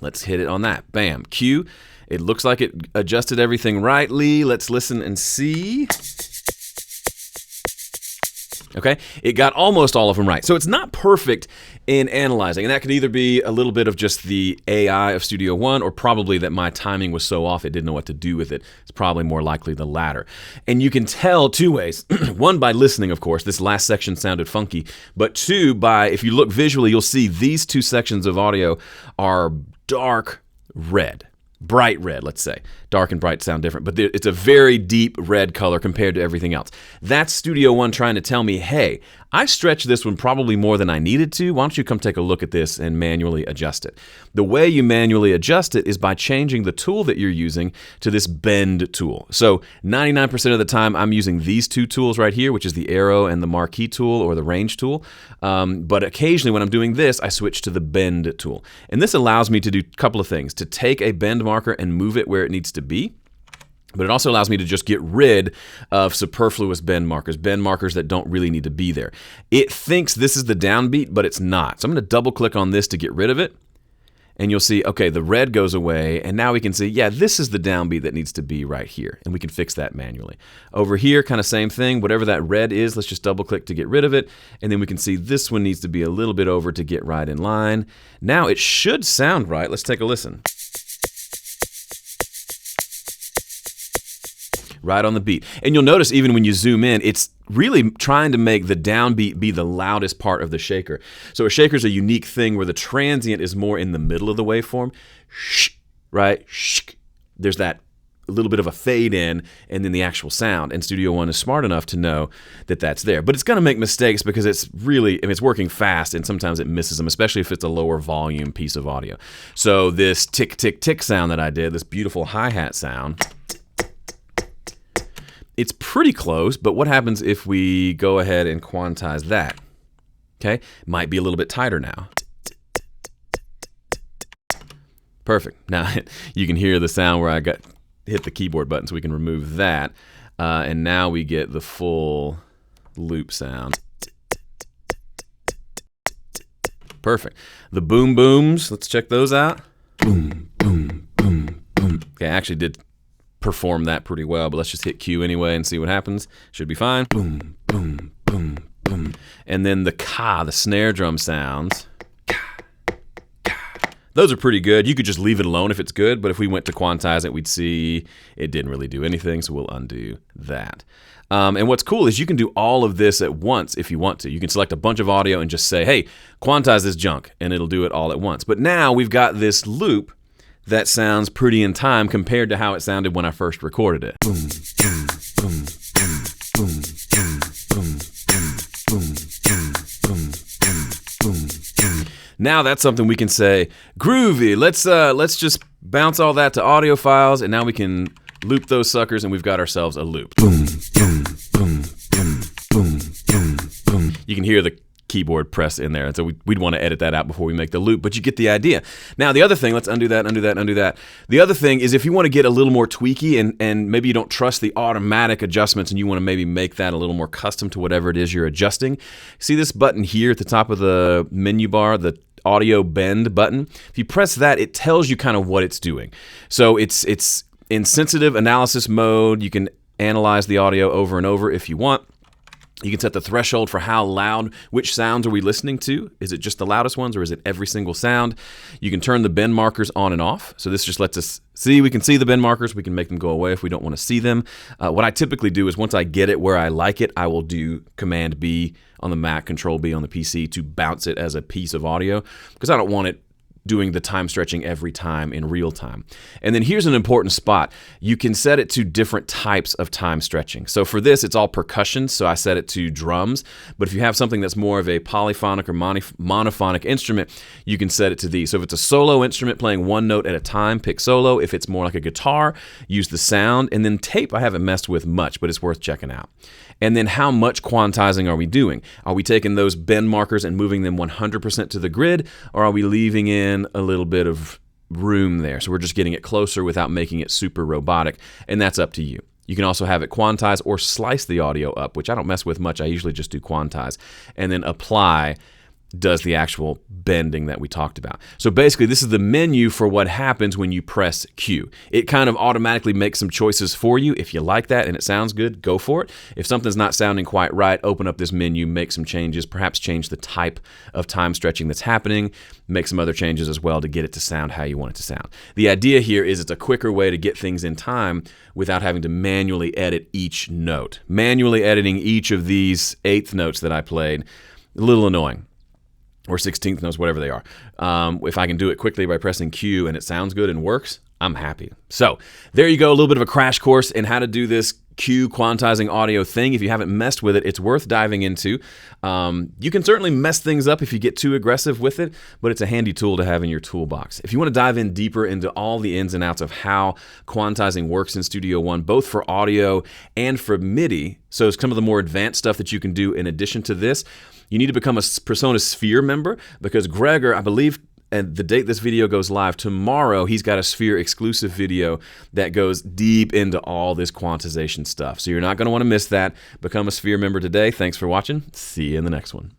Let's hit it on that. Bam. Q. It looks like it adjusted everything rightly. Let's listen and see. Okay, it got almost all of them right. So it's not perfect in analyzing, and that could either be a little bit of just the AI of Studio One, or probably that my timing was so off it didn't know what to do with it. It's probably more likely the latter. And you can tell two ways. One, by listening, of course. This last section sounded funky. But two, by, if you look visually, you'll see these two sections of audio are dark red. Bright red, let's say. Dark and bright sound different, but it's a very deep red color compared to everything else. That's Studio One trying to tell me, hey, I stretched this one probably more than I needed to. Why don't you come take a look at this and manually adjust it? The way you manually adjust it is by changing the tool that you're using to this bend tool. So 99% of the time, I'm using these two tools right here, which is the arrow and the marquee tool or the range tool. But occasionally when I'm doing this, I switch to the bend tool. And this allows me to do a couple of things, to take a bend marker and move it where it needs to be. But it also allows me to just get rid of superfluous bend markers that don't really need to be there. It thinks this is the downbeat, but it's not. So I'm going to double click on this to get rid of it. And you'll see, okay, the red goes away. And now we can see, yeah, this is the downbeat that needs to be right here. And we can fix that manually. Over here, kind of same thing. Whatever that red is, let's just double click to get rid of it. And then we can see this one needs to be a little bit over to get right in line. Now it should sound right. Let's take a listen. Right on the beat. And you'll notice even when you zoom in, it's really trying to make the downbeat be the loudest part of the shaker. So a shaker is a unique thing where the transient is more in the middle of the waveform. Shh, right? Shh. There's that little bit of a fade in and then the actual sound. And Studio One is smart enough to know that that's there. But it's going to make mistakes because it's really, it's working fast and sometimes it misses them, especially if it's a lower volume piece of audio. So this tick, tick, tick sound that I did, this beautiful hi-hat sound, it's pretty close, but what happens if we go ahead and quantize that? Okay, might be a little bit tighter now. Perfect. Now you can hear the sound where I hit the keyboard button, so we can remove that. And now we get the full loop sound. Perfect. The boom booms, let's check those out. Boom, boom, boom, boom. Okay, I actually did perform that pretty well, but let's just hit Q anyway and see what happens. Should be fine. Boom, boom, boom, boom. And then the ka, the snare drum sounds. Ka, ka. Those are pretty good. You could just leave it alone if it's good, but if we went to quantize it, we'd see it didn't really do anything, so we'll undo that. And what's cool is you can do all of this at once if you want to. You can select a bunch of audio and just say, hey, quantize this junk, and it'll do it all at once. But now we've got this loop that sounds pretty in time compared to how it sounded when I first recorded it. Boom, boom, boom, boom, boom, boom, boom, boom, boom, boom, boom, boom. Now that's something we can say, groovy. Let's just bounce all that to audio files, and now we can loop those suckers, and we've got ourselves a loop. Boom, boom, boom, boom, boom, boom, boom. You can hear the keyboard press in there, and so we'd want to edit that out before we make the loop, but you get the idea. Now the other thing, let's undo that, undo that, undo that. The other thing is if you want to get a little more tweaky and maybe you don't trust the automatic adjustments and you want to maybe make that a little more custom to whatever it is you're adjusting, see this button here at the top of the menu bar, the audio bend button? If you press that, it tells you kind of what it's doing. So it's in sensitive analysis mode. You can analyze the audio over and over if you want. You can set the threshold for how loud, which sounds are we listening to? Is it just the loudest ones or is it every single sound? You can turn the bend markers on and off. So this just lets us see, we can see the bend markers. We can make them go away if we don't want to see them. What I typically do is once I get it where I like it, I will do Command B on the Mac, Control B on the PC to bounce it as a piece of audio because I don't want it doing the time stretching every time in real time. And then here's an important spot. You can set it to different types of time stretching. So for this, it's all percussion, so I set it to drums. But if you have something that's more of a polyphonic or monophonic instrument, you can set it to these. So if it's a solo instrument playing one note at a time, pick solo. If it's more like a guitar, use the sound. And then tape, I haven't messed with much, but it's worth checking out. And then how much quantizing are we doing? Are we taking those bend markers and moving them 100% to the grid, or are we leaving in a little bit of room there? So we're just getting it closer without making it super robotic, and that's up to you. You can also have it quantize or slice the audio up, which I don't mess with much. I usually just do quantize, and then apply does the actual bending that we talked about. So basically, this is the menu for what happens when you press Q. It kind of automatically makes some choices for you. If you like that and it sounds good, go for it. If something's not sounding quite right, open up this menu, make some changes, perhaps change the type of time stretching that's happening, make some other changes as well to get it to sound how you want it to sound. The idea here is it's a quicker way to get things in time without having to manually edit each note. Manually editing each of these eighth notes that I played, a little annoying. Or 16th notes, whatever they are. If I can do it quickly by pressing Q and it sounds good and works, I'm happy. So there you go, a little bit of a crash course in how to do this Q quantizing audio thing. If you haven't messed with it, it's worth diving into. You can certainly mess things up if you get too aggressive with it, but it's a handy tool to have in your toolbox. If you want to dive in deeper into all the ins and outs of how quantizing works in Studio One, both for audio and for MIDI, so some of the more advanced stuff that you can do in addition to this, you need to become a Persona Sphere member, because Gregor, I believe, and the date this video goes live, tomorrow, he's got a Sphere exclusive video that goes deep into all this quantization stuff. So you're not going to want to miss that. Become a Sphere member today. Thanks for watching. See you in the next one.